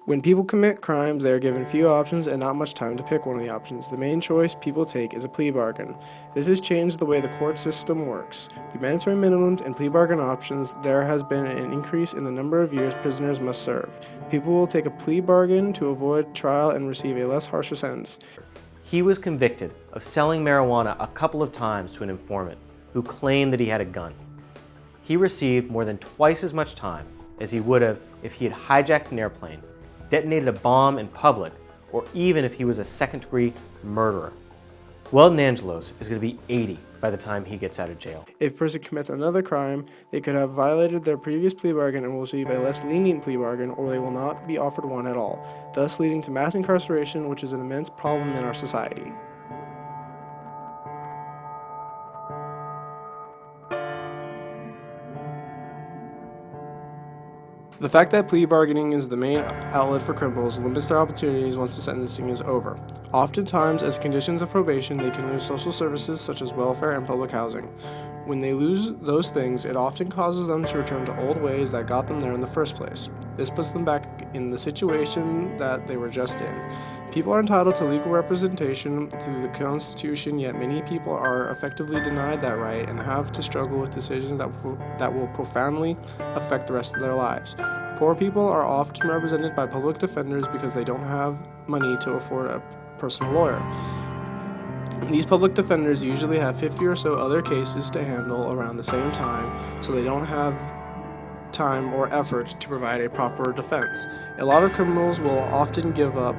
When people commit crimes, they are given few options and not much time to pick one of the options. The main choice people take is a plea bargain. This has changed the way the court system works. Through mandatory minimums and plea bargain options, there has been an increase in the number of years prisoners must serve. People will take a plea bargain to avoid trial and receive a less harsher sentence. He was convicted of selling marijuana a couple of times to an informant who claimed that he had a gun. He received more than twice as much time as he would have if he had hijacked an airplane, detonated a bomb in public, or even if he was a second-degree murderer. Weldon Angelos is going to be 80 by the time he gets out of jail. If a person commits another crime, they could have violated their previous plea bargain and will receive a less lenient plea bargain, or they will not be offered one at all, thus leading to mass incarceration, which is an immense problem in our society. The fact that plea bargaining is the main outlet for criminals limits their opportunities once the sentencing is over. Oftentimes, as conditions of probation, they can lose social services such as welfare and public housing. When they lose those things, it often causes them to return to old ways that got them there in the first place. This puts them back in the situation that they were just in. People are entitled to legal representation through the Constitution, yet many people are effectively denied that right and have to struggle with decisions that will profoundly affect the rest of their lives. Poor people are often represented by public defenders because they don't have money to afford a personal lawyer. These public defenders usually have 50 or so other cases to handle around the same time, so they don't have time or effort to provide a proper defense. A lot of criminals will often give up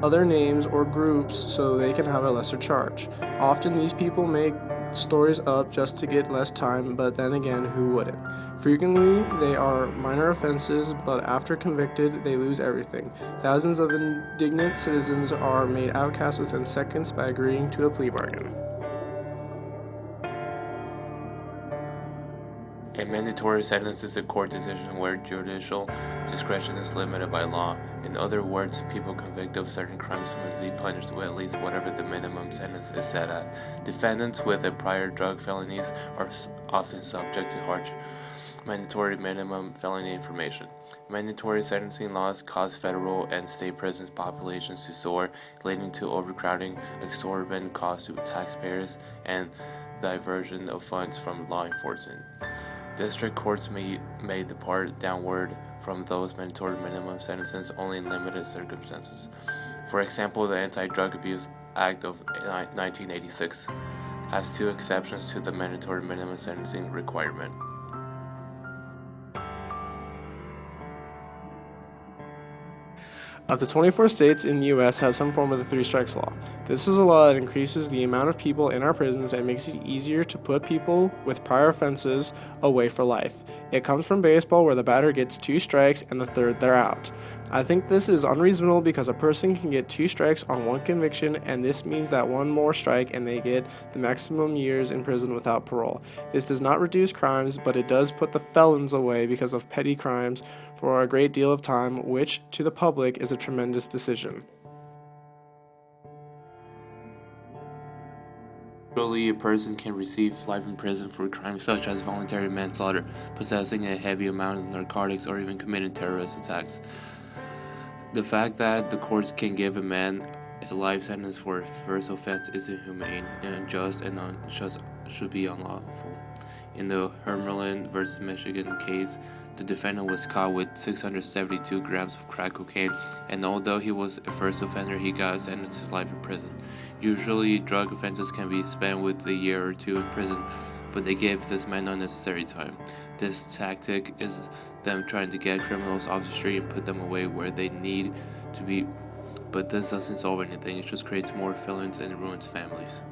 other names or groups so they can have a lesser charge. Often these people make stories up just to get less time, but then again, who wouldn't? Frequently, they are minor offenses, but after convicted, they lose everything. Thousands of indignant citizens are made outcasts within seconds by agreeing to a plea bargain. A mandatory sentence is a court decision where judicial discretion is limited by law. In other words, people convicted of certain crimes must be punished with at least whatever the minimum sentence is set at. Defendants with prior drug felonies are often subject to harsh mandatory minimum felony information. Mandatory sentencing laws cause federal and state prison populations to soar, leading to overcrowding, exorbitant costs to taxpayers, and diversion of funds from law enforcement. District courts may depart downward from those mandatory minimum sentences only in limited circumstances. For example, the Anti-Drug Abuse Act of 1986 has two exceptions to the mandatory minimum sentencing requirement. Of the 24 states in the U.S. have some form of the three strikes law. This is a law that increases the amount of people in our prisons and makes it easier to put people with prior offenses away for life. It comes from baseball where the batter gets 2 strikes and the third they're out. I think this is unreasonable because a person can get 2 strikes on 1 conviction, and this means that 1 more strike and they get the maximum years in prison without parole. This does not reduce crimes, but it does put the felons away because of petty crimes for a great deal of time, which to the public is a tremendous decision. Usually, a person can receive life in prison for crimes such as voluntary manslaughter, possessing a heavy amount of narcotics, or even committing terrorist attacks. The fact that the courts can give a man a life sentence for a first offense is inhumane, unjust, and should be unlawful. In the Hermelin vs. Michigan case, the defendant was caught with 672 grams of crack cocaine, and although he was a first offender, he got sentenced to life in prison. Usually, drug offenses can be spent with a year or 2 in prison, but they gave this man unnecessary time. This tactic is them trying to get criminals off the street and put them away where they need to be, but this doesn't solve anything. It just creates more felons and ruins families.